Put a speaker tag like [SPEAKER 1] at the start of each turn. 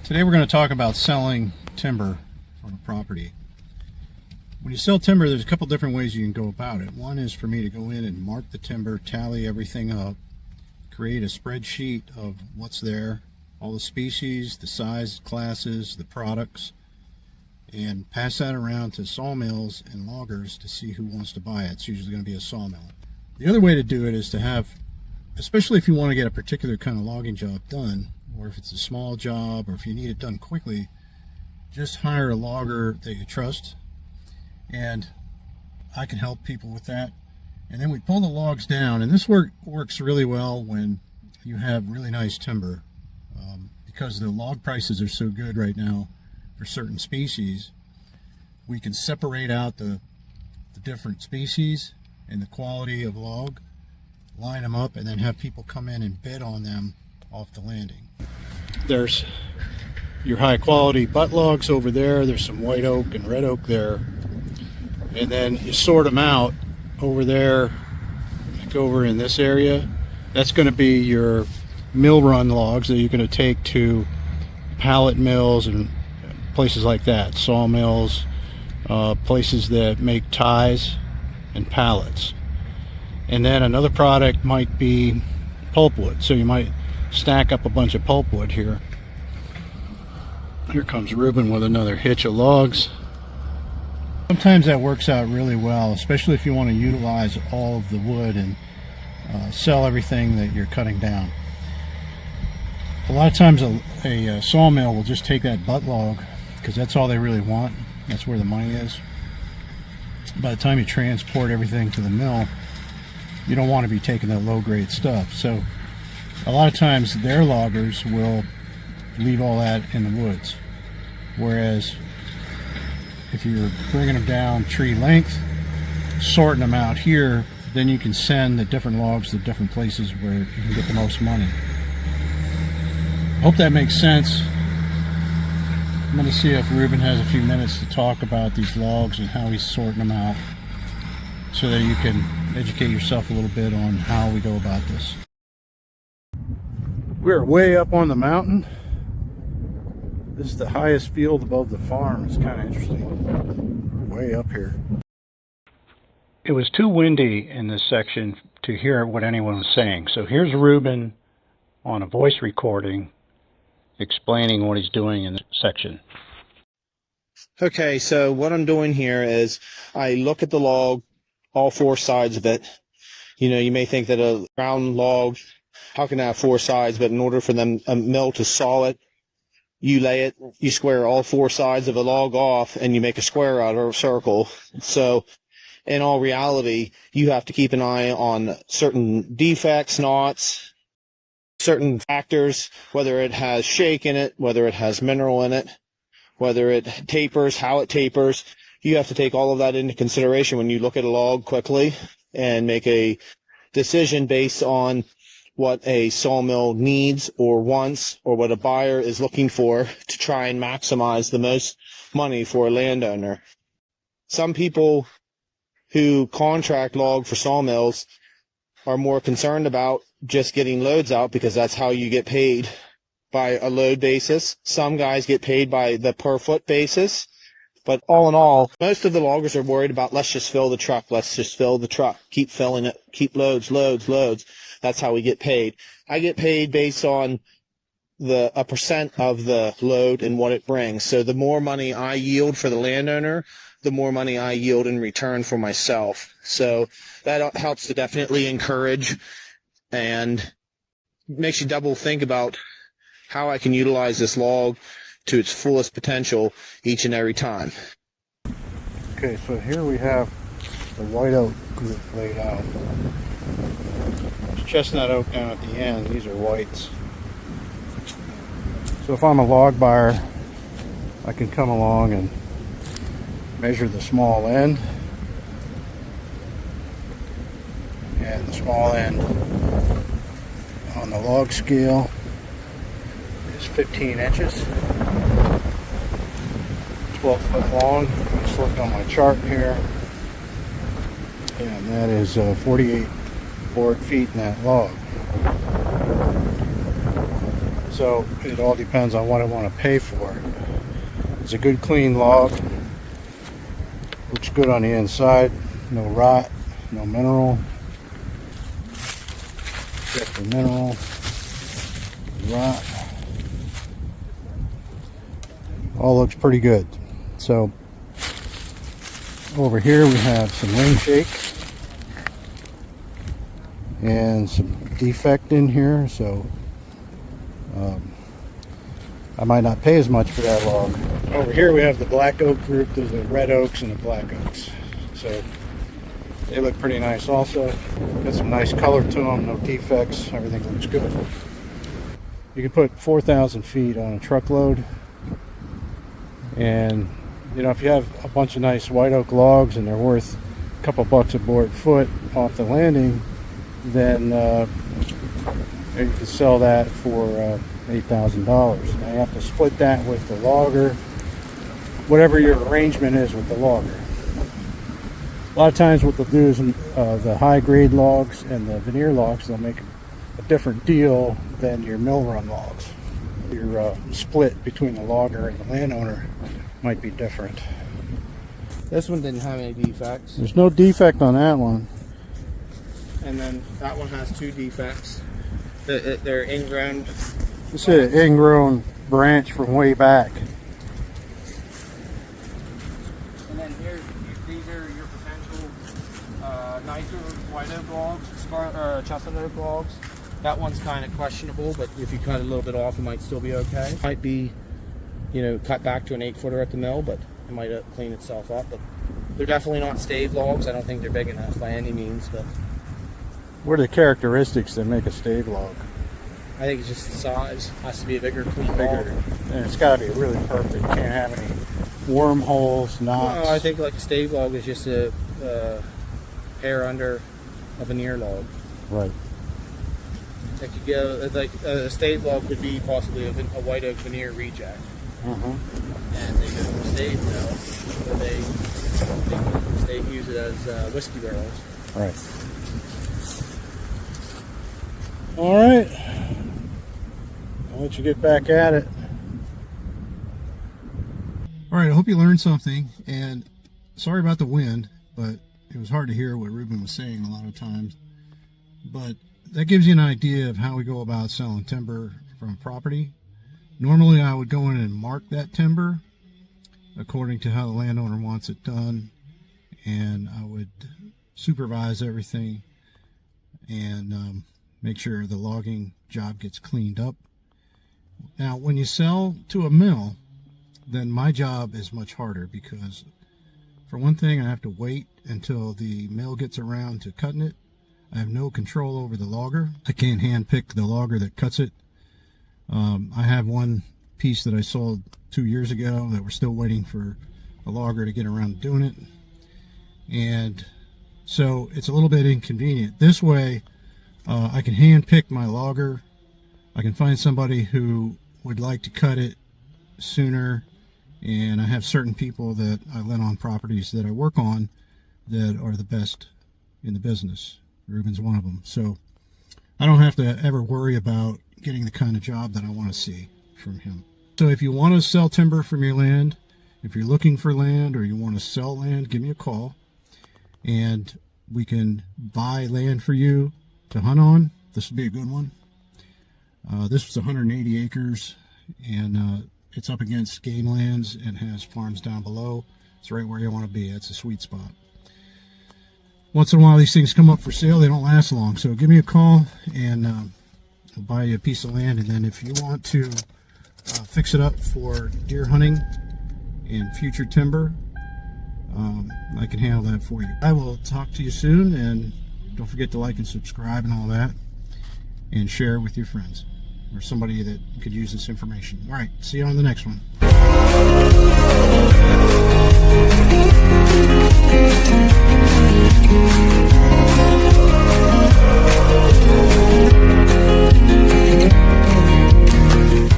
[SPEAKER 1] Today we're going to talk about selling timber on a property. When you sell timber, there's a couple different ways you can go about it. One is for me to go in and mark the timber, tally everything up, create a spreadsheet of what's there, all the species, the size, classes, the products, and pass that around to sawmills and loggers to see who wants to buy it. It's usually going to be a sawmill. The other way to do it is to have, especially if you want to get a particular kind of logging job done, or if it's a small job, or if you need it done quickly, just hire a logger that you trust, and I can help people with that. And then we pull the logs down, and this works really well when you have really nice timber, because the log prices are so good right now for certain species. We can separate out the different species and the quality of log, line them up, and then have people come in and bid on them off the landing. There's your high quality butt logs over there. There's some white oak and red oak there, and then you sort them out over there, like over in this area. That's going to be your mill run logs that you're going to take to pallet mills and places like that, sawmills, places that make ties and pallets. And then another product might be pulpwood, so you might stack up a bunch of pulpwood here. Here comes Ruben with another hitch of logs. Sometimes that works out really well, especially if you want to utilize all of the wood and sell everything that you're cutting down. A lot of times a sawmill will just take that butt log because that's all they really want. That's where the money is. By the time you transport everything to the mill, you don't want to be taking that low-grade stuff. So a lot of times their loggers will leave all that in the woods. Whereas if you're bringing them down tree length, sorting them out here, then you can send the different logs to different places where you can get the most money. Hope that makes sense. I'm going to see if Ruben has a few minutes to talk about these logs and how he's sorting them out, so that you can educate yourself a little bit on how we go about this. We're way up on the mountain. This is the highest field above the farm. It's kind of interesting. We're way up here. It was too windy in this section to hear what anyone was saying. So here's Ruben on a voice recording explaining what he's doing in this section.
[SPEAKER 2] Okay, so what I'm doing here is I look at the log, all four sides of it. You know, you may think that a round log, how can it have four sides? But in order for a mill to saw it, you lay it, you square all four sides of a log off, and you make a square out of a circle. So in all reality, you have to keep an eye on certain defects, knots, certain factors, whether it has shake in it, whether it has mineral in it, whether it tapers, how it tapers. You have to take all of that into consideration when you look at a log quickly and make a decision based on what a sawmill needs or wants, or what a buyer is looking for to try and maximize the most money for a landowner. Some people who contract log for sawmills are more concerned about just getting loads out because that's how you get paid, by a load basis. Some guys get paid by the per foot basis. But all in all, most of the loggers are worried about, let's just fill the truck, let's just fill the truck, keep filling it, keep loads, loads, loads. That's how we get paid. I get paid based on a percent of the load and what it brings. So the more money I yield for the landowner, the more money I yield in return for myself. So that helps to definitely encourage and makes you double think about how I can utilize this log to its fullest potential each and every time.
[SPEAKER 1] Okay, so here we have the white oak group laid out. There's chestnut oak down at the end. These are whites. So if I'm a log buyer, I can come along and measure the small end. And the small end on the log scale is 15 inches. 12 foot long. I just looked on my chart here, and that is 48 board feet in that log. So it all depends on what I want to pay for. It's a good clean log. Looks good on the inside. No rot, no mineral. Check for mineral, rot. All looks pretty good. So over here we have some ring shake and some defect in here, so I might not pay as much for that log. Over here we have the black oak group. There's the red oaks and the black oaks, so they look pretty nice also. Got some nice color to them, no defects, everything looks good. You can put 4,000 feet on a truckload, and you know, if you have a bunch of nice white oak logs and they're worth a couple bucks a board foot off the landing, then you can sell that for $8,000. Now you have to split that with the logger, whatever your arrangement is with the logger. A lot of times what they'll do is the high grade logs and the veneer logs, they'll make a different deal than your mill run logs. Your split between the logger and the landowner might be different.
[SPEAKER 2] This one didn't have any defects.
[SPEAKER 1] There's no defect on that one.
[SPEAKER 2] And then that one has 2 defects. They're ingrown.
[SPEAKER 1] This is an ingrown branch from way back.
[SPEAKER 2] And then these are your potential nicer white oak logs, chestnut oak logs. That one's kind of questionable, but if you cut a little bit off, it might still be okay. Might be, you know, cut back to an 8-footer at the mill, but it might clean itself up. But they're definitely not stave logs. I don't think they're big enough by any means. But
[SPEAKER 1] what are the characteristics that make a stave log?
[SPEAKER 2] I think it's just the size. Has to be a bigger, clean log.
[SPEAKER 1] And it's got to be really perfect. Can't have any wormholes, knots.
[SPEAKER 2] No, I think like a stave log is just a hair under a veneer log.
[SPEAKER 1] Right.
[SPEAKER 2] It could go like a stave log could be possibly a white oak veneer reject. And they go to a stave mill where they use it as whiskey barrels.
[SPEAKER 1] Right. All right. I'll let you get back at it. All right, I hope you learned something, and sorry about the wind, but it was hard to hear what Ruben was saying a lot of times. But that gives you an idea of how we go about selling timber from property. Normally I would go in and mark that timber according to how the landowner wants it done, and I would supervise everything and make sure the logging job gets cleaned up. Now when you sell to a mill, then my job is much harder, because for one thing I have to wait until the mill gets around to cutting it. I have no control over the logger. I can't hand pick the logger that cuts it. I have one piece that I sold 2 years ago that we're still waiting for a logger to get around to doing it. And so it's a little bit inconvenient. This way I can hand pick my logger. I can find somebody who would like to cut it sooner, and I have certain people that I let on properties that I work on that are the best in the business. Ruben's one of them. So I don't have to ever worry about getting the kind of job that I want to see from him. So if you want to sell timber from your land, if you're looking for land or you want to sell land, give me a call and we can buy land for you to hunt on. This would be a good one. This was 180 acres, and it's up against game lands and has farms down below. It's right where you want to be. That's a sweet spot. Once in a while these things come up for sale. They don't last long, so give me a call and I'll buy you a piece of land. And then if you want to fix it up for deer hunting and future timber, I can handle that for you. I will talk to you soon, and don't forget to like and subscribe and all that, and share it with your friends or somebody that could use this information. All right, see you on the next one.